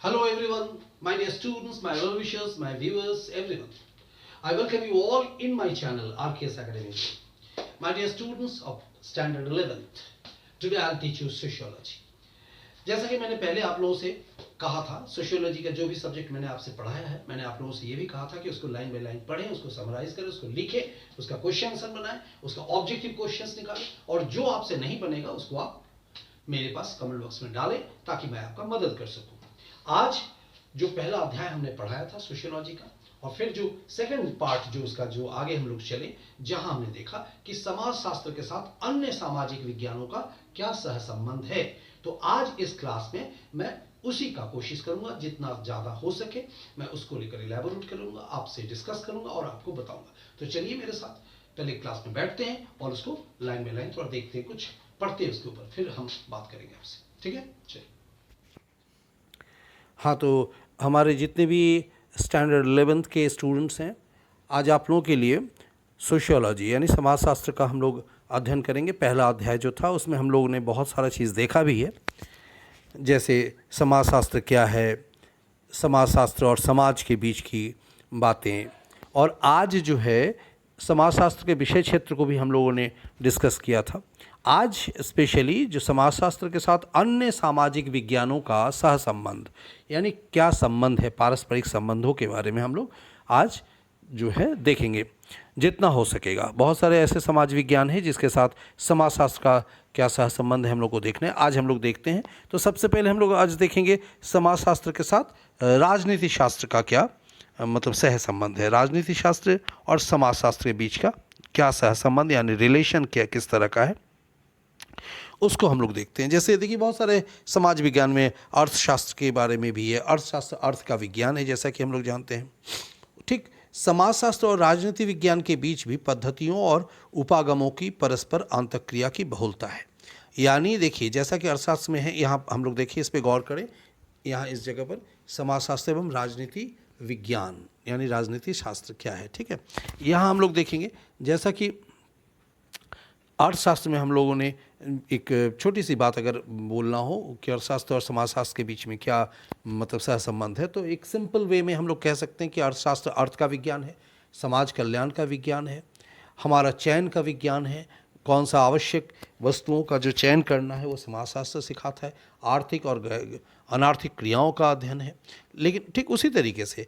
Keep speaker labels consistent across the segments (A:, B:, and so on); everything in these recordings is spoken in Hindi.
A: Hello everyone, my dear students, my well-wishers, my viewers, everyone. I welcome you all in my channel RKS Academy. My dear students of Standard 11th, today I'll teach you Sociology. जैसा कि मैंने पहले आप लोगों से कहा था, सोशियोलॉजी का जो भी सब्जेक्ट मैंने आपसे पढ़ाया है, मैंने आप लोगों से ये भी कहा था कि उसको लाइन बाय लाइन पढ़ें, उसको समराइज करें, उसको लिखें, उसका क्वेश्चन आंसर बनाएं, उसका ऑब्जेक्टिव क्वेश्चंस निकालें, और जो आपसे नहीं बनेगा उसको आप मेरे पास कमेंट बॉक्स में डालें ताकि मैं आपका मदद कर सकूं। आज जो पहला अध्याय हमने पढ़ाया था सोशियोलॉजी का, और फिर जो सेकंड पार्ट जो उसका जो आगे हम लोग चले, जहां हमने देखा कि समाज शास्त्र के साथ अन्य सामाजिक विज्ञानों का क्या सहसंबंध है, तो आज इस क्लास में मैं उसी का कोशिश करूंगा, जितना ज्यादा हो सके मैं उसको लेकर इलैबोरेट करूंगा, आपसे डिस्कस करूंगा और आपको बताऊंगा। तो चलिए मेरे साथ पहले क्लास में बैठते हैं और उसको लाइन बाय लाइन थोड़ा देखते हैं, कुछ पढ़ते हैं उसके ऊपर, फिर हम बात करेंगे आपसे। ठीक है, चलिए।
B: हाँ, तो हमारे जितने भी स्टैंडर्ड 11th के स्टूडेंट्स हैं, आज आप लोगों के लिए सोशियोलॉजी यानी समाजशास्त्र का हम लोग अध्ययन करेंगे। पहला अध्याय जो था उसमें हम लोगों ने बहुत सारा चीज़ देखा भी है, जैसे समाजशास्त्र क्या है, समाजशास्त्र और समाज के बीच की बातें, और आज जो है समाजशास्त्र के विषय क्षेत्र को भी हम लोगों ने डिस्कस किया था। आज स्पेशली जो समाजशास्त्र के साथ अन्य सामाजिक विज्ञानों का सहसंबंध यानी क्या संबंध है, पारस्परिक संबंधों के बारे में हम लोग आज जो है देखेंगे जितना हो सकेगा। बहुत सारे ऐसे समाज विज्ञान हैं जिसके साथ समाजशास्त्र का क्या सहसंबंध है हम लोग को देखना है, आज हम लोग देखते हैं। तो सबसे पहले हम लोग आज देखेंगे समाजशास्त्र के साथ राजनीति शास्त्र का क्या मतलब सहसंबंध है, राजनीति शास्त्र और समाजशास्त्र के बीच का क्या सहसंबंध यानी रिलेशन क्या किस तरह का है, उसको हम लोग देखते हैं। जैसे देखिए, बहुत सारे समाज विज्ञान में अर्थशास्त्र के बारे में भी है। अर्थशास्त्र अर्थ का विज्ञान है, जैसा कि हम लोग जानते हैं। ठीक, समाजशास्त्र और राजनीति विज्ञान के बीच भी पद्धतियों और उपागमों की परस्पर अंतःक्रिया की बहुलता है। यानी देखिए, जैसा कि अर्थशास्त्र में है, यहाँ हम लोग देखिए, इस पर गौर करें। यहाँ इस जगह पर समाजशास्त्र एवं राजनीति विज्ञान यानी राजनीति शास्त्र क्या है, ठीक है। यहाँ हम लोग देखेंगे, जैसा कि अर्थशास्त्र में हम लोगों ने एक छोटी सी बात अगर बोलना हो कि अर्थशास्त्र और समाजशास्त्र के बीच में क्या मतलब सहसंबंध है, तो एक सिंपल वे में हम लोग कह सकते हैं कि अर्थशास्त्र अर्थ का विज्ञान है, समाज कल्याण का विज्ञान है, हमारा चयन का विज्ञान है, कौन सा आवश्यक वस्तुओं का जो चयन करना है वो समाजशास्त्र सिखाता है, आर्थिक और अनार्थिक क्रियाओं का अध्ययन है। लेकिन ठीक उसी तरीके से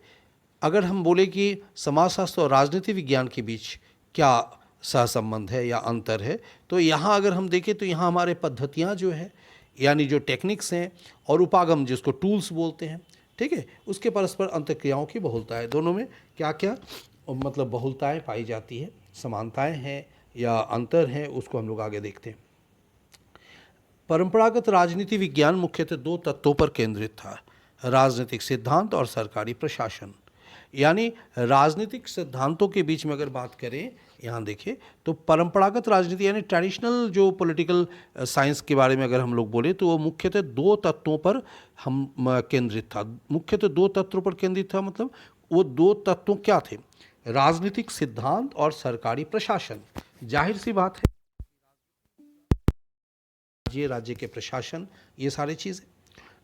B: अगर हम बोले कि समाजशास्त्र और राजनीति विज्ञान के बीच क्या सहसंबंध है या अंतर है, तो यहाँ अगर हम देखें तो यहाँ हमारे पद्धतियाँ जो है यानी जो टेक्निक्स हैं और उपागम जिसको टूल्स बोलते हैं, ठीक है, उसके परस्पर अंतःक्रियाओं की बहुलता है। दोनों में क्या क्या मतलब बहुलताएं पाई जाती है, समानताएं हैं या अंतर हैं, उसको हम लोग आगे देखते हैं। परंपरागत राजनीति विज्ञान मुख्यतः दो तत्वों पर केंद्रित था, राजनीतिक सिद्धांत और सरकारी प्रशासन। यानी राजनीतिक सिद्धांतों के बीच में अगर बात करें, यहाँ देखिए, तो परंपरागत राजनीति यानी ट्रेडिशनल जो पॉलिटिकल साइंस के बारे में अगर हम लोग बोले तो वो मुख्यतः दो तत्वों पर हम केंद्रित था। मुख्यतः दो तत्वों पर केंद्रित था, मतलब वो दो तत्व क्या थे, राजनीतिक सिद्धांत और सरकारी प्रशासन। जाहिर सी बात है, राज्य के प्रशासन, ये सारी चीज़ें।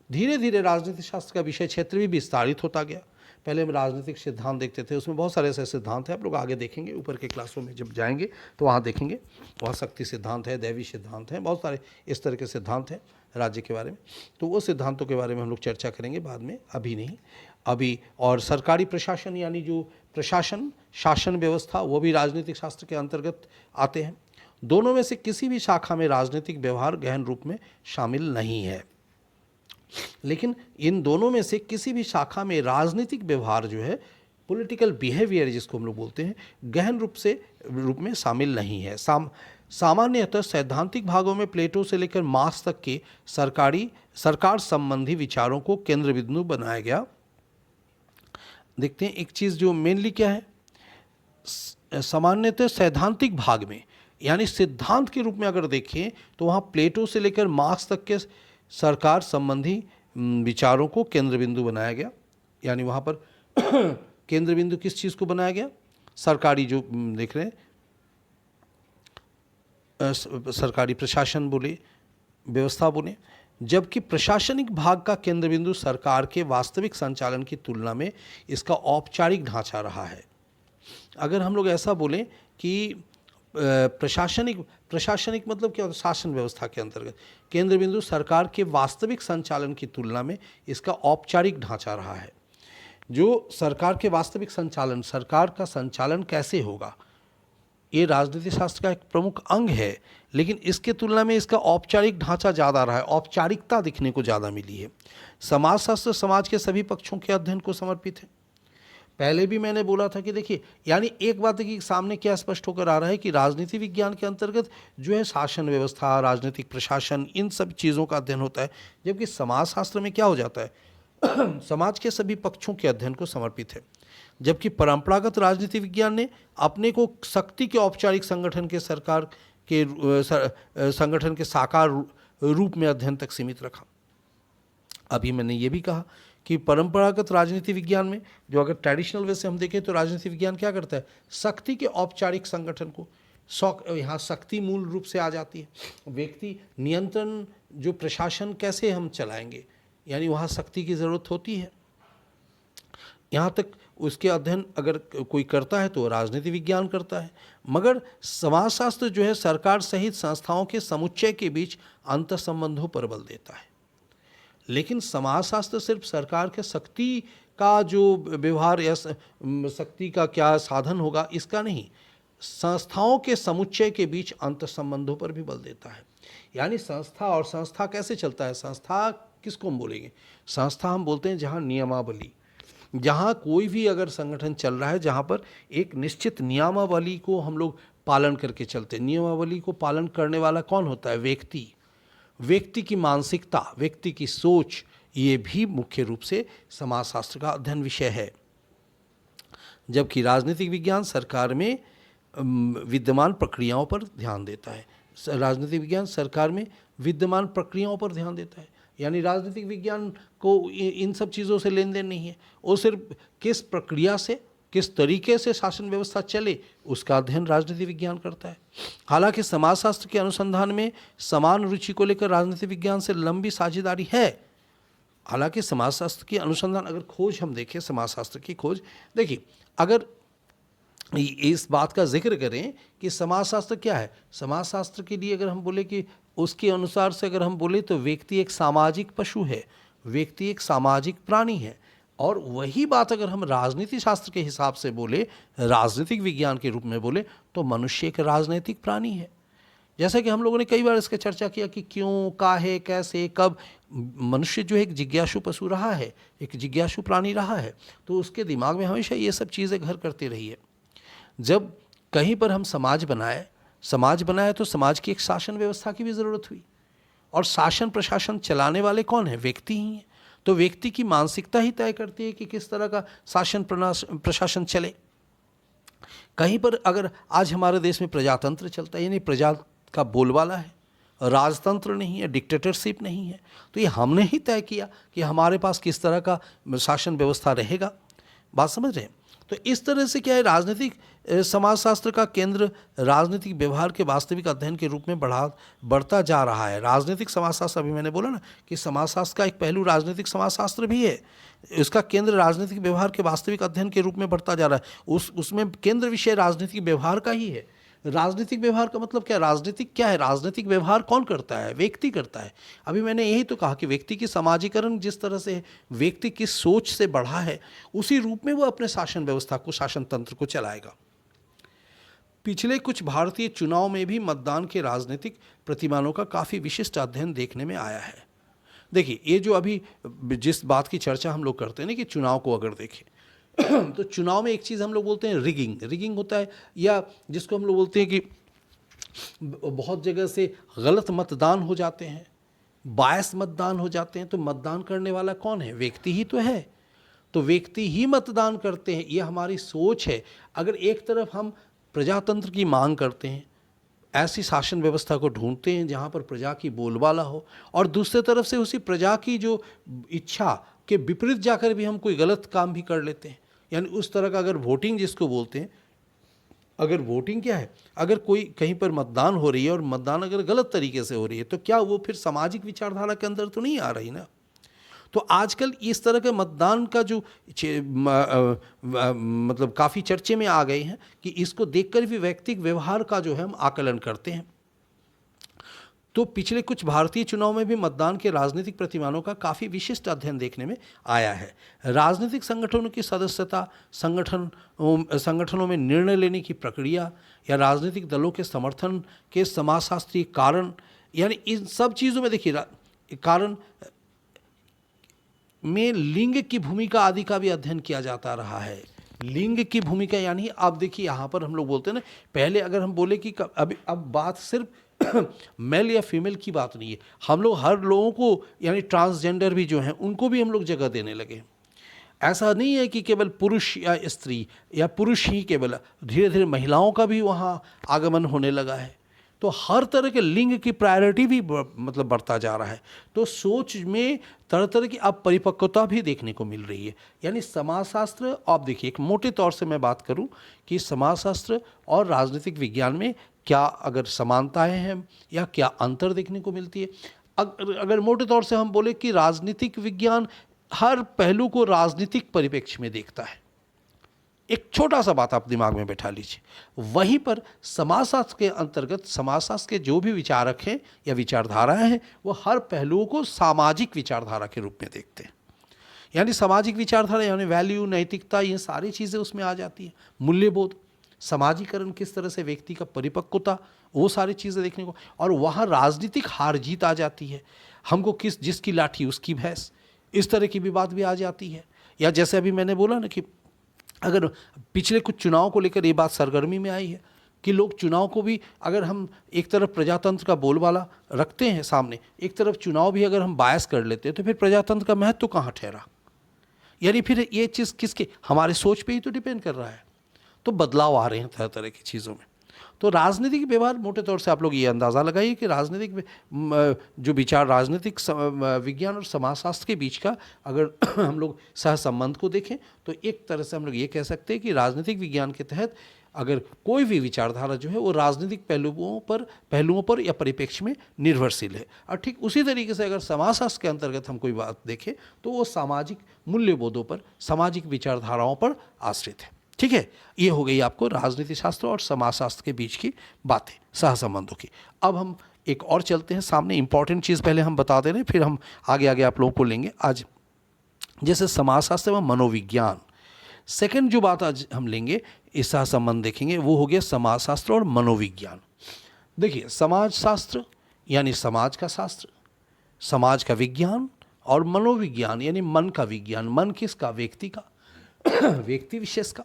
B: धीरे धीरे राजनीति शास्त्र का विषय क्षेत्र भी विस्तारित होता गया। पहले हम राजनीतिक सिद्धांत देखते थे, उसमें बहुत सारे ऐसे सिद्धांत हैं, आप लोग आगे देखेंगे, ऊपर के क्लासों में जब जाएंगे तो वहाँ देखेंगे, वहाँ शक्ति सिद्धांत है, दैवी सिद्धांत है, बहुत सारे इस तरह के सिद्धांत हैं राज्य के बारे में। तो वो सिद्धांतों के बारे में हम लोग चर्चा करेंगे बाद में, अभी नहीं। अभी और सरकारी प्रशासन यानी जो प्रशासन शासन व्यवस्था, वो भी राजनीतिक शास्त्र के अंतर्गत आते हैं। दोनों में से किसी भी शाखा में राजनीतिक व्यवहार गहन रूप में शामिल नहीं है, लेकिन इन दोनों में से किसी भी शाखा में राजनीतिक व्यवहार जो है, पॉलिटिकल बिहेवियर जिसको हम लोग बोलते हैं, गहन रूप में शामिल नहीं है। सामान्यतः सैद्धांतिक भागों में प्लेटो से लेकर मार्क्स तक के सरकार संबंधी विचारों को केंद्र बिंदु बनाया गया। देखते हैं एक चीज़ जो मेनली क्या है, सामान्यतः सैद्धांतिक भाग में यानी सिद्धांत के रूप में अगर देखें तो वहाँ प्लेटो से लेकर मार्क्स तक के सरकार संबंधी विचारों को केंद्र बिंदु बनाया गया। यानी वहाँ पर केंद्र बिंदु किस चीज़ को बनाया गया, सरकारी जो देख रहे हैं, सरकारी प्रशासन बोले, व्यवस्था बोले, जबकि प्रशासनिक भाग का केंद्र बिंदु सरकार के वास्तविक संचालन की तुलना में इसका औपचारिक ढांचा रहा है। अगर हम लोग ऐसा बोलें कि प्रशासनिक मतलब क्या होता है, शासन व्यवस्था के अंतर्गत केंद्र बिंदु सरकार के वास्तविक संचालन की तुलना में इसका औपचारिक ढांचा रहा है। जो सरकार के वास्तविक संचालन, सरकार का संचालन कैसे होगा, ये राजनीति शास्त्र का एक प्रमुख अंग है, लेकिन इसके तुलना में इसका औपचारिक ढांचा ज़्यादा रहा है, औपचारिकता दिखने को ज़्यादा मिली है। समाजशास्त्र समाज के सभी पक्षों के अध्ययन को समर्पित है। पहले भी मैंने बोला था कि देखिए, यानी एक बात है कि सामने क्या स्पष्ट होकर आ रहा है कि राजनीति विज्ञान के अंतर्गत जो है शासन व्यवस्था, राजनीतिक प्रशासन, इन सब चीज़ों का अध्ययन होता है, जबकि समाजशास्त्र में क्या हो जाता है समाज के सभी पक्षों के अध्ययन को समर्पित है। जबकि परंपरागत राजनीति विज्ञान ने अपने को शक्ति के औपचारिक संगठन के सरकार के संगठन के साकार रूप में अध्ययन तक सीमित रखा। अभी मैंने ये भी कहा कि परंपरागत राजनीति विज्ञान में जो अगर ट्रेडिशनल वे से हम देखें तो राजनीति विज्ञान क्या करता है, शक्ति के औपचारिक संगठन को, यहाँ शक्ति मूल रूप से आ जाती है, व्यक्ति नियंत्रण, जो प्रशासन कैसे हम चलाएंगे, यानी वहाँ शक्ति की ज़रूरत होती है। यहाँ तक उसके अध्ययन अगर कोई करता है तो राजनीति विज्ञान करता है। मगर समाजशास्त्र जो है सरकार सहित संस्थाओं के समुच्चय के बीच अंतर संबंधों पर बल देता है। लेकिन समाजशास्त्र सिर्फ सरकार के शक्ति का जो व्यवहार या शक्ति का क्या साधन होगा इसका नहीं, संस्थाओं के समुच्चय के बीच अंतर संबंधों पर भी बल देता है। यानी संस्था, और संस्था कैसे चलता है, संस्था किसको हम बोलेंगे, संस्था हम बोलते हैं जहाँ नियमावली, जहाँ कोई भी अगर संगठन चल रहा है जहाँ पर एक निश्चित नियमावली को हम लोग पालन करके चलते हैं। नियमावली को पालन करने वाला कौन होता है, व्यक्ति, व्यक्ति की मानसिकता, व्यक्ति की सोच, ये भी मुख्य रूप से समाजशास्त्र का अध्ययन विषय है। जबकि राजनीतिक विज्ञान सरकार में विद्यमान प्रक्रियाओं पर ध्यान देता है। राजनीतिक विज्ञान सरकार में विद्यमान प्रक्रियाओं पर ध्यान देता है, यानी राजनीतिक विज्ञान को इन सब चीज़ों से लेन देन नहीं है, वो सिर्फ किस प्रक्रिया से, किस तरीके से शासन व्यवस्था चले उसका अध्ययन राजनीति विज्ञान करता है। हालांकि समाजशास्त्र के अनुसंधान में समान रुचि को लेकर राजनीति विज्ञान से लंबी साझेदारी है। हालांकि समाजशास्त्र की अनुसंधान अगर खोज हम देखें, समाजशास्त्र की खोज देखिए, अगर इस बात का जिक्र करें कि समाजशास्त्र क्या है, समाजशास्त्र के लिए अगर हम बोले कि उसके अनुसार से अगर हम बोले तो व्यक्ति एक सामाजिक पशु है, व्यक्ति एक सामाजिक प्राणी है। और वही बात अगर हम राजनीति शास्त्र के हिसाब से बोले, राजनीतिक विज्ञान के रूप में बोले, तो मनुष्य एक राजनीतिक प्राणी है। जैसा कि हम लोगों ने कई बार इसका चर्चा किया कि क्यों, काहे, कैसे, कब। मनुष्य जो है एक जिज्ञासु पशु रहा है, एक जिज्ञासु प्राणी रहा है, तो उसके दिमाग में हमेशा ये सब चीज़ें घर करती रही है। जब कहीं पर हम समाज बनाए तो समाज की एक शासन व्यवस्था की भी ज़रूरत हुई, और शासन प्रशासन चलाने वाले कौन है, व्यक्ति ही हैं। तो व्यक्ति की मानसिकता ही तय करती है कि किस तरह का शासन प्रशासन चले। कहीं पर अगर आज हमारे देश में प्रजातंत्र चलता है, यानी प्रजा का बोलबाला है, राजतंत्र नहीं है, डिक्टेटरशिप नहीं है, तो ये हमने ही तय किया कि हमारे पास किस तरह का शासन व्यवस्था रहेगा। बात समझ रहे हैं? तो इस तरह से क्या है, राजनीतिक समाजशास्त्र का केंद्र राजनीतिक व्यवहार के वास्तविक अध्ययन के रूप में बढ़ता जा रहा है। राजनीतिक समाजशास्त्र, अभी मैंने बोला ना कि समाजशास्त्र का एक पहलू राजनीतिक समाजशास्त्र भी है, इसका केंद्र राजनीतिक व्यवहार के वास्तविक अध्ययन के रूप में बढ़ता जा रहा है। उसमें केंद्र विषय राजनीतिक व्यवहार का ही है। राजनीतिक व्यवहार का मतलब क्या, राजनीतिक क्या है, राजनीतिक व्यवहार कौन करता है, व्यक्ति करता है। अभी मैंने यही तो कहा कि व्यक्ति की समाजीकरण जिस तरह से व्यक्ति की सोच से बढ़ा है, उसी रूप में वो अपने शासन व्यवस्था को, शासन तंत्र को चलाएगा। पिछले कुछ भारतीय चुनाव में भी मतदान के राजनीतिक प्रतिमानों का काफ़ी विशिष्ट अध्ययन देखने में आया है। देखिए, ये जो अभी जिस बात की चर्चा हम लोग करते हैं ना कि चुनाव को अगर देखें तो चुनाव में एक चीज़ हम लोग बोलते हैं रिगिंग होता है, या जिसको हम लोग बोलते हैं कि बहुत जगह से गलत मतदान हो जाते हैं, बायस मतदान हो जाते हैं। तो मतदान करने वाला कौन है, व्यक्ति ही तो है। तो व्यक्ति ही मतदान करते हैं, ये हमारी सोच है। अगर एक तरफ हम प्रजातंत्र की मांग करते हैं, ऐसी शासन व्यवस्था को ढूंढते हैं जहाँ पर प्रजा की बोलबाला हो, और दूसरी तरफ से उसी प्रजा की जो इच्छा के विपरीत जाकर भी हम कोई गलत काम भी कर लेते हैं, यानी उस तरह का अगर वोटिंग जिसको बोलते हैं, अगर वोटिंग क्या है, अगर कोई कहीं पर मतदान हो रही है और मतदान अगर गलत तरीके से हो रही है तो क्या वो फिर सामाजिक विचारधारा के अंदर तो नहीं आ रही ना। तो आजकल इस तरह के मतदान का जो मतलब काफ़ी चर्चे में आ गए हैं कि इसको देखकर भी व्यक्तिगत व्यवहार का जो है हम आकलन करते हैं। तो पिछले कुछ भारतीय चुनाव में भी मतदान के राजनीतिक प्रतिमानों का काफ़ी विशिष्ट अध्ययन देखने में आया है। राजनीतिक संगठनों की सदस्यता, संगठनों में निर्णय लेने की प्रक्रिया या राजनीतिक दलों के समर्थन के समाजशास्त्रीय कारण, यानी इन सब चीज़ों में देखिए कारण में लिंग की भूमिका आदि का भी अध्ययन किया जाता रहा है। लिंग की भूमिका यानी आप देखिए यहाँ पर हम लोग बोलते हैं ना, पहले अगर हम बोले कि अब बात सिर्फ मेल या फीमेल की बात नहीं है, हम लोग हर लोगों को यानी ट्रांसजेंडर भी जो हैं उनको भी हम लोग जगह देने लगे। ऐसा नहीं है कि केवल पुरुष या स्त्री या पुरुष ही केवल, धीरे धीरे महिलाओं का भी वहाँ आगमन होने लगा है। तो हर तरह के लिंग की प्रायोरिटी भी मतलब बढ़ता जा रहा है। तो सोच में तरह तरह की अब परिपक्वता भी देखने को मिल रही है। यानी समाजशास्त्र, आप देखिए एक मोटे तौर से मैं बात करूं कि समाजशास्त्र और राजनीतिक विज्ञान में क्या अगर समानताएं हैं या क्या अंतर देखने को मिलती है। अगर मोटे तौर से हम बोले कि राजनीतिक विज्ञान हर पहलू को राजनीतिक परिप्रेक्ष्य में देखता है। एक छोटा सा बात आप दिमाग में बैठा लीजिए। वहीं पर समाजशास्त्र के अंतर्गत समाजशास्त्र के जो भी विचारक हैं या विचारधाराएं हैं वो हर पहलुओं को सामाजिक विचारधारा के रूप में देखते हैं। यानी सामाजिक विचारधारा यानी वैल्यू, नैतिकता, ये सारी चीज़ें उसमें आ जाती हैं। मूल्यबोध, समाजीकरण, किस तरह से व्यक्ति का परिपक्वता, वो सारी चीज़ें देखने को, और वहाँ राजनीतिक हार जीत आ जाती है। हमको जिसकी लाठी उसकी भैंस, इस तरह की भी बात भी आ जाती है। या जैसे अभी मैंने बोला ना कि अगर पिछले कुछ चुनाव को लेकर ये बात सरगर्मी में आई है कि लोग चुनाव को भी, अगर हम एक तरफ प्रजातंत्र का बोलबाला रखते हैं सामने, एक तरफ चुनाव भी अगर हम बायस कर लेते हैं तो फिर प्रजातंत्र का महत्व कहाँ ठहरा। यानी फिर ये चीज़ किसके, हमारे सोच पे ही तो डिपेंड कर रहा है। तो बदलाव आ रहे हैं तरह तरह की चीज़ों में। तो राजनीतिक व्यवहार मोटे तौर से आप लोग ये अंदाज़ा लगाइए कि राजनीतिक जो विचार राजनीतिक विज्ञान और समाजशास्त्र के बीच का अगर हम लोग सहसंबंध को देखें तो एक तरह से हम लोग ये कह सकते हैं कि राजनीतिक विज्ञान के तहत अगर कोई भी विचारधारा जो है वो राजनीतिक पहलुओं पर या परिप्रेक्ष्य में निर्भरशील है। और ठीक उसी तरीके से अगर समाजशास्त्र के अंतर्गत हम कोई बात देखें तो वो सामाजिक मूल्यबोधों पर, सामाजिक विचारधाराओं पर आश्रित है। ठीक है, ये हो गई आपको राजनीति शास्त्र और समाजशास्त्र के बीच की बातें, सहसंबंधों की। अब हम एक और चलते हैं सामने, इंपॉर्टेंट चीज़ पहले हम बता दे रहे हैं, फिर हम आगे आगे आप लोगों को लेंगे आज। जैसे समाजशास्त्र एवं मनोविज्ञान, सेकंड जो बात आज हम लेंगे, इस सहसंबंध देखेंगे, वो हो गया समाजशास्त्र और मनोविज्ञान। देखिए समाजशास्त्र यानी समाज का शास्त्र, समाज का विज्ञान, और मनोविज्ञान यानी मन का विज्ञान। मन किसका? व्यक्ति का, व्यक्ति विशेष का।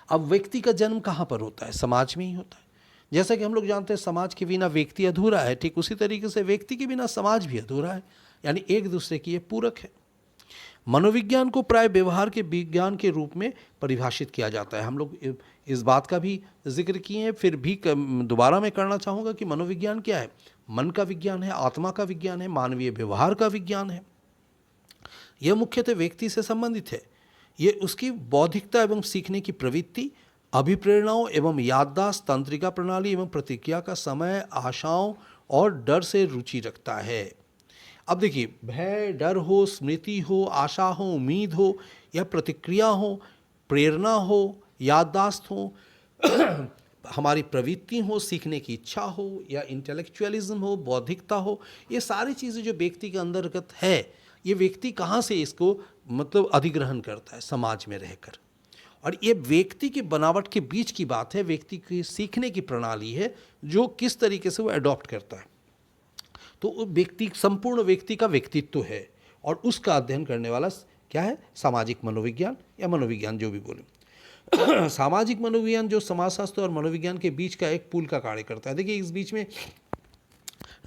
B: अब व्यक्ति का जन्म कहाँ पर होता है? समाज में ही होता है। जैसा कि हम लोग जानते हैं समाज के बिना व्यक्ति अधूरा है, ठीक उसी तरीके से व्यक्ति के बिना समाज भी अधूरा है। यानी एक दूसरे की ये पूरक है। मनोविज्ञान को प्राय व्यवहार के विज्ञान के रूप में परिभाषित किया जाता है। हम लोग इस बात का भी जिक्र किए हैं, फिर भी दोबारा मैं करना चाहूँगा कि मनोविज्ञान क्या है? मन का विज्ञान है, आत्मा का विज्ञान है, मानवीय व्यवहार का विज्ञान है। यह मुख्यतः व्यक्ति से संबंधित है। ये उसकी बौद्धिकता एवं सीखने की प्रवृत्ति, अभिप्रेरणाओं एवं याददाश्त, तंत्रिका प्रणाली एवं प्रतिक्रिया का समय, आशाओं और डर से रुचि रखता है। अब देखिए, भय, डर हो, स्मृति हो, आशा हो, उम्मीद हो या प्रतिक्रिया हो, प्रेरणा हो, याददाश्त हो, हमारी प्रवृत्ति हो, सीखने की इच्छा हो या इंटेलेक्चुअलिज्म हो, बौद्धिकता हो, ये सारी चीज़ें जो व्यक्ति के अंतर्गत है, ये व्यक्ति कहाँ से इसको मतलब अधिग्रहण करता है? समाज में रहकर। और ये व्यक्ति की बनावट के बीच की बात है, व्यक्ति की सीखने की प्रणाली है जो किस तरीके से वो अडॉप्ट करता है। तो व्यक्ति, संपूर्ण व्यक्ति का व्यक्तित्व है और उसका अध्ययन करने वाला क्या है? सामाजिक मनोविज्ञान या मनोविज्ञान, जो भी बोले। सामाजिक मनोविज्ञान जो समाजशास्त्र और मनोविज्ञान के बीच का एक पुल का कार्य करता है। देखिए, इस बीच में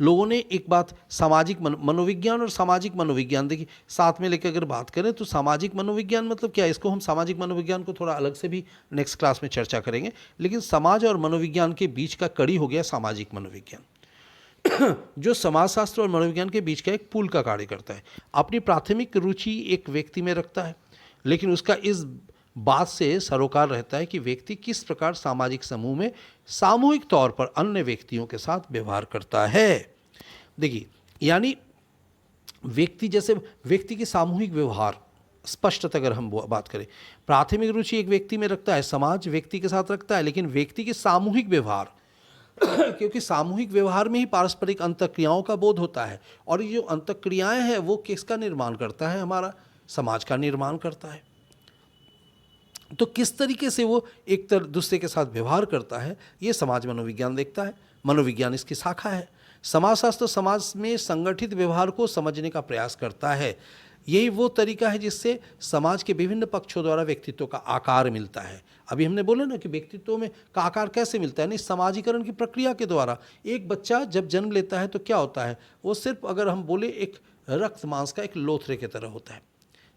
B: लोगों ने एक बात, सामाजिक मनोविज्ञान और सामाजिक मनोविज्ञान, देखिए साथ में लेकर अगर बात करें तो सामाजिक मनोविज्ञान मतलब क्या है? इसको हम सामाजिक मनोविज्ञान को थोड़ा अलग से भी नेक्स्ट क्लास में चर्चा करेंगे, लेकिन समाज और मनोविज्ञान के बीच का कड़ी हो गया सामाजिक मनोविज्ञान, जो समाजशास्त्र और मनोविज्ञान के बीच का एक पुल का कार्य करता है। अपनी प्राथमिक रुचि एक व्यक्ति में रखता है, लेकिन उसका इस बात से सरोकार रहता है कि व्यक्ति किस प्रकार सामाजिक समूह में सामूहिक तौर पर अन्य व्यक्तियों के साथ व्यवहार करता है। देखिए, यानी व्यक्ति के सामूहिक व्यवहार स्पष्टतः अगर हम बात करें, प्राथमिक रुचि एक व्यक्ति में रखता है, समाज व्यक्ति के साथ रखता है, लेकिन व्यक्ति के सामूहिक व्यवहार क्योंकि सामूहिक व्यवहार में ही पारस्परिक अंतःक्रियाओं का बोध होता है, और ये जो अंतःक्रियाएं हैं वो किसका निर्माण करता है, हमारा समाज का निर्माण करता है। तो किस तरीके से वो एक दूसरे के साथ व्यवहार करता है, ये समाज मनोविज्ञान देखता है। मनोविज्ञान इसकी शाखा है। समाजशास्त्र समाज में संगठित व्यवहार को समझने का प्रयास करता है। यही वो तरीका है जिससे समाज के विभिन्न पक्षों द्वारा व्यक्तित्व का आकार मिलता है। अभी हमने बोला ना कि व्यक्तित्व में का आकार कैसे मिलता है, नहीं, समाजीकरण की प्रक्रिया के द्वारा। एक बच्चा जब जन्म लेता है तो क्या होता है, वो सिर्फ अगर हम बोले एक रक्त मांस का एक लोथरे की तरह होता है,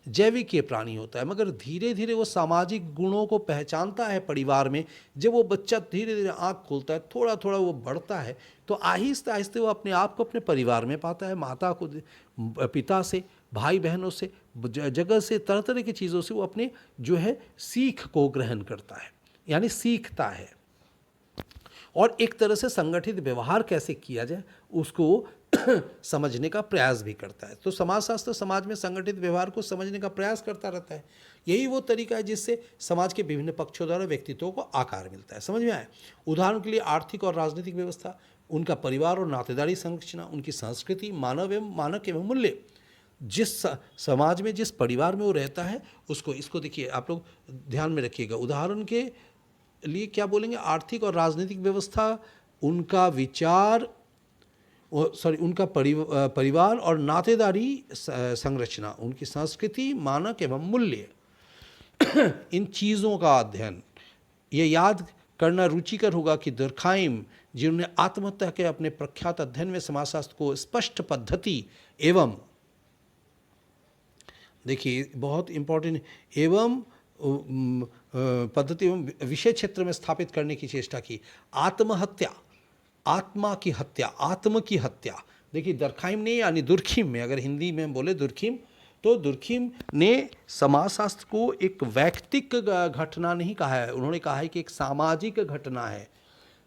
B: जैविकीय प्राणी होता है, मगर धीरे धीरे वो सामाजिक गुणों को पहचानता है परिवार में। जब वो बच्चा धीरे धीरे आँख खोलता है, थोड़ा थोड़ा वो बढ़ता है, तो आहिस्ते आहिस्ते वो अपने आप को अपने परिवार में पाता है, माता को, पिता से, भाई बहनों से, जगह से, तरह तरह की चीज़ों से वो अपने जो है सीख को ग्रहण करता है, यानी सीखता है। और एक तरह से संगठित व्यवहार कैसे किया जाए उसको समझने का प्रयास भी करता है। तो समाजशास्त्र समाज में संगठित व्यवहार को समझने का प्रयास करता रहता है। यही वो तरीका है जिससे समाज के विभिन्न पक्षों द्वारा व्यक्तित्वों को आकार मिलता है। समझ में आए? उदाहरण के लिए आर्थिक और राजनीतिक व्यवस्था, उनका परिवार और नातेदारी संरचना, उनकी संस्कृति, मानक एवं मूल्य, जिस समाज में जिस परिवार में वो रहता है उसको, इसको देखिए आप लोग ध्यान में रखिएगा। उदाहरण के लिए क्या बोलेंगे, आर्थिक और राजनीतिक व्यवस्था, उनका विचार, उनका परिवार और नातेदारी संरचना, उनकी संस्कृति, मानक एवं मूल्य, इन चीज़ों का अध्ययन। ये याद करना रुचिकर होगा कि दुर्खाइम, जिन्होंने आत्महत्या के अपने प्रख्यात अध्ययन में समाजशास्त्र को स्पष्ट पद्धति एवं, देखिए बहुत इंपॉर्टेंट, एवं पद्धति एवं विषय क्षेत्र में स्थापित करने की चेष्टा की। आत्महत्या, आत्मा की हत्या, आत्म की हत्या, देखिए दुर्खाइम ने, यानी दुर्खिम में, अगर हिंदी में हम बोले दुर्खिम, तो दुर्खिम ने समाजशास्त्र को एक वैयक्तिक घटना नहीं कहा है, उन्होंने कहा है कि एक सामाजिक घटना है।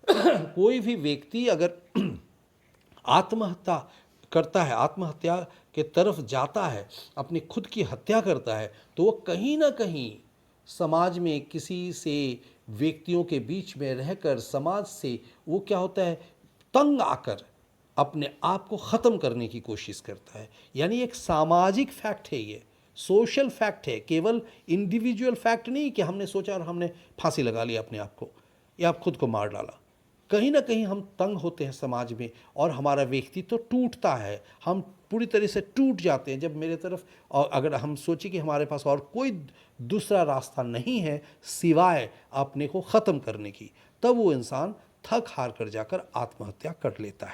B: कोई भी व्यक्ति अगर आत्महत्या करता है, आत्महत्या के तरफ जाता है, अपनी खुद की हत्या करता है, तो वो कहीं ना कहीं समाज में किसी से, व्यक्तियों के बीच में रहकर समाज से वो क्या होता है, तंग आकर अपने आप को ख़त्म करने की कोशिश करता है। यानी एक सामाजिक फैक्ट है, ये सोशल फैक्ट है, केवल इंडिविजुअल फैक्ट नहीं कि हमने सोचा और हमने फांसी लगा लिया अपने आप को या खुद को मार डाला। कहीं ना कहीं हम तंग होते हैं समाज में और हमारा व्यक्तित्व तो टूटता है, हम पूरी तरह से टूट जाते हैं। जब मेरे तरफ, और अगर हम सोचें कि हमारे पास और कोई दूसरा रास्ता नहीं है सिवाय अपने को ख़त्म करने की, तब वो इंसान थक हार कर जाकर आत्महत्या कर लेता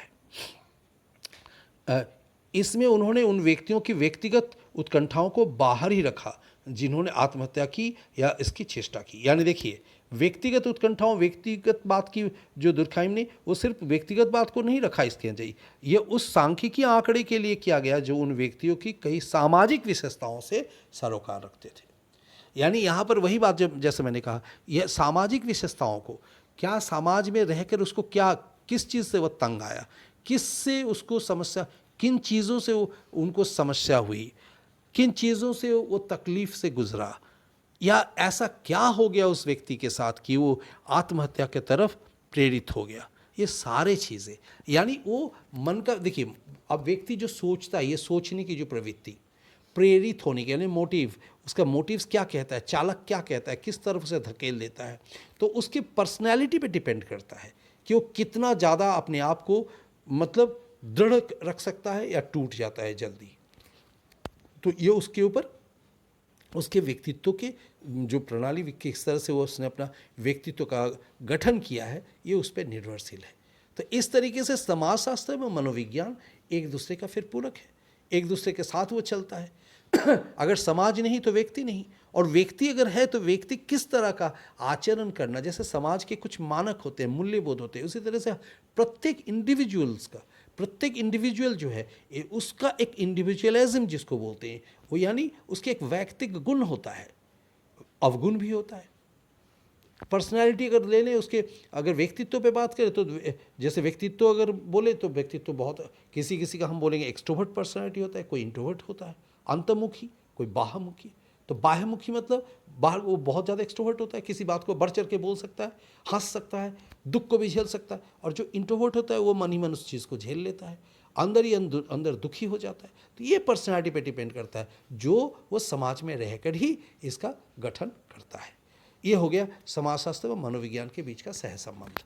B: है। इसमें उन्होंने उन व्यक्तियों की व्यक्तिगत उत्कंठाओं को बाहर ही रखा जिन्होंने आत्महत्या की या इसकी चेष्टा की। यानी देखिए, व्यक्तिगत उत्कंठाओं, व्यक्तिगत बात की जो दुर्खाइम ने, वो सिर्फ व्यक्तिगत बात को नहीं रखा इसके अंदर, ये उस सांख्यिकी आंकड़े के लिए किया गया जो उन व्यक्तियों की कई सामाजिक विशेषताओं से सरोकार रखते थे। यानी यहाँ पर वही बात, जब जैसे मैंने कहा, यह सामाजिक विशेषताओं को, क्या समाज में रहकर उसको क्या, किस चीज़ से वह तंग आया, किससे उसको समस्या, किन चीज़ों से उनको समस्या हुई, किन चीज़ों से वो तकलीफ़ से गुजरा, या ऐसा क्या हो गया उस व्यक्ति के साथ कि वो आत्महत्या के तरफ प्रेरित हो गया। ये सारे चीज़ें, यानी वो मन का, देखिए अब व्यक्ति जो सोचता है, ये सोचने की जो प्रवृत्ति, प्रेरित होने के, यानी मोटिव, उसका मोटिव्स क्या कहता है, चालक क्या कहता है, किस तरफ से धकेल देता है, तो उसकी पर्सनैलिटी पे डिपेंड करता है कि वो कितना ज़्यादा अपने आप को मतलब दृढ़ रख सकता है या टूट जाता है जल्दी। तो ये उसके ऊपर, उसके व्यक्तित्व के जो प्रणाली, किस तरह से वो उसने अपना व्यक्तित्व का गठन किया है, ये उस पर निर्भरशील है। तो इस तरीके से समाजशास्त्र में मनोविज्ञान एक दूसरे का फिर पूरक है, एक दूसरे के साथ वो चलता है। अगर समाज नहीं तो व्यक्ति नहीं, और व्यक्ति अगर है तो व्यक्ति किस तरह का आचरण करना, जैसे समाज के कुछ मानक होते हैं, मूल्यबोध होते हैं, उसी तरह से प्रत्येक इंडिविजुअल्स का, प्रत्येक इंडिविजुअल जो है उसका एक इंडिविजुअलिज्म जिसको बोलते हैं वो, यानी उसके एक वैयक्तिक गुण होता है, अवगुण भी होता है। पर्सनैलिटी अगर ले लें, उसके अगर व्यक्तित्व पे बात करें तो जैसे व्यक्तित्व अगर बोले तो व्यक्तित्व बहुत किसी किसी का हम बोलेंगे एक्सट्रोवर्ट पर्सनैलिटी होता है, कोई इंट्रोवर्ट होता है, अंतर्मुखी, कोई बाह्यमुखी। तो बाह्यमुखी मतलब बाहर वो बहुत ज़्यादा एक्सट्रोवर्ट होता है, किसी बात को बढ़ चढ़ के बोल सकता है, हंस सकता है, दुख को भी झेल सकता है। और जो इंट्रोवर्ट होता है वो मन ही मन उस चीज़ को झेल लेता है, अंदर ही अंदर दुखी हो जाता है। तो ये पर्सनैलिटी पे डिपेंड करता है, जो वो समाज में रहकर ही इसका गठन करता है। ये हो गया समाजशास्त्र व मनोविज्ञान के बीच का सह संबंध।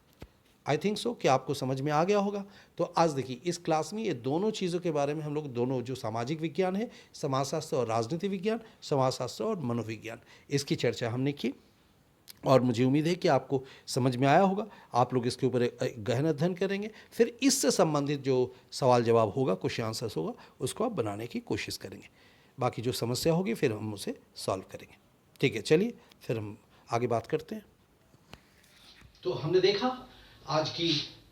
B: आई थिंक सो कि आपको समझ में आ गया होगा। तो आज देखिए इस क्लास में ये दोनों चीज़ों के बारे में हम लोग दोनों जो सामाजिक विज्ञान है, समाजशास्त्र और राजनीति विज्ञान, समाजशास्त्र और मनोविज्ञान, इसकी चर्चा हमने की और मुझे उम्मीद है कि आपको समझ में आया होगा। आप लोग इसके ऊपर एक गहन अध्ययन करेंगे, फिर इससे संबंधित जो सवाल जवाब होगा, क्वेश्चन आंसर्स होगा, उसको आप बनाने की कोशिश करेंगे। बाकी जो समस्या होगी फिर हम उसे सॉल्व करेंगे। ठीक है, चलिए फिर हम आगे बात करते हैं।
A: तो हमने देखा आज की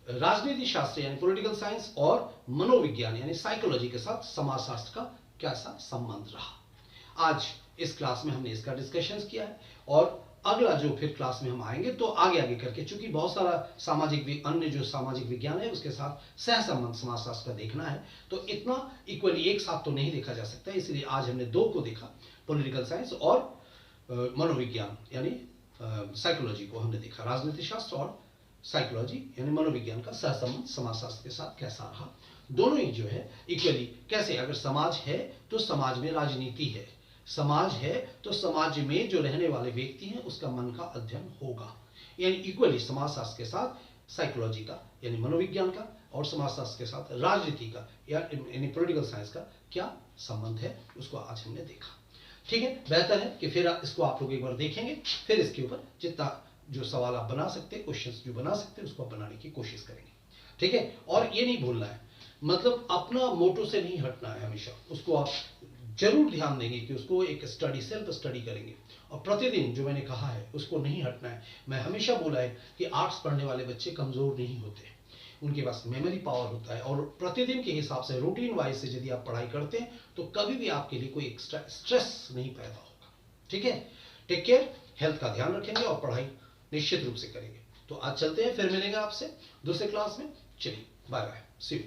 A: राजनीति शास्त्र यानी पॉलिटिकल साइंस और मनोविज्ञान यानी साइकोलॉजी के साथ समाजशास्त्र का कैसा संबंध रहा। आज इस क्लास में हमने इसका डिस्कशन किया है और अगला जो फिर क्लास में हम आएंगे तो आगे आगे करके, चूंकि बहुत सारा अन्य जो सामाजिक विज्ञान है उसके साथ सह संबंध समाजशास्त्र का देखना है, तो इतना इक्वली एक साथ तो नहीं देखा जा सकता, इसलिए आज हमने दो को देखा, पॉलिटिकल साइंस और मनोविज्ञान यानी साइकोलॉजी को हमने देखा। राजनीति शास्त्र और साइकोलॉजी यानी मनोविज्ञान का सहसंबंध समाजशास्त्र के साथ कैसा रहा। दोनों ही जो है इक्वली कैसे, अगर समाज है तो समाज में राजनीति है, समाज है तो समाज में जो रहने वाले व्यक्ति हैं उसका मन का अध्ययन होगा। यानी इक्वली समाजशास्त्र के साथ साइकोलॉजी का यानी मनोविज्ञान का और समाजशास्त्र के साथ राजनीति का यानी पॉलिटिकल साइंस का क्या संबंध है, उसको आज हमने देखा। ठीक है, बेहतर है कि फिर इसको आप लोग एक बार देखेंगे, फिर इसके ऊपर जितना जो सवाल आप बना सकते हैं, क्वेश्चंस जो बना सकते हैं, उसको आप बनाने की कोशिश करेंगे। ठीक है, और ये नहीं भूलना है, मतलब अपना मोटो से नहीं हटना है, हमेशा उसको आप जरूर ध्यान देंगे कि उसको एक स्टडी, सेल्फ स्टडी करेंगे और प्रतिदिन जो मैंने कहा है उसको नहीं हटना है। मैं हमेशा बोला है कि आर्ट्स पढ़ने वाले बच्चे कमजोर नहीं होते, उनके पास मेमोरी पावर होता है और प्रतिदिन के हिसाब से रूटीन वाइज से यदि आप पढ़ाई करते हैं तो कभी भी आपके लिए कोई एक्स्ट्रा स्ट्रेस नहीं पैदा होगा। ठीक है, टेक केयर, हेल्थ का ध्यान रखेंगे और पढ़ाई निश्चित रूप से करेंगे। तो आज चलते हैं, फिर मिलेंगे आपसे दूसरे क्लास में। चलिए, बाय बाय, सी यू।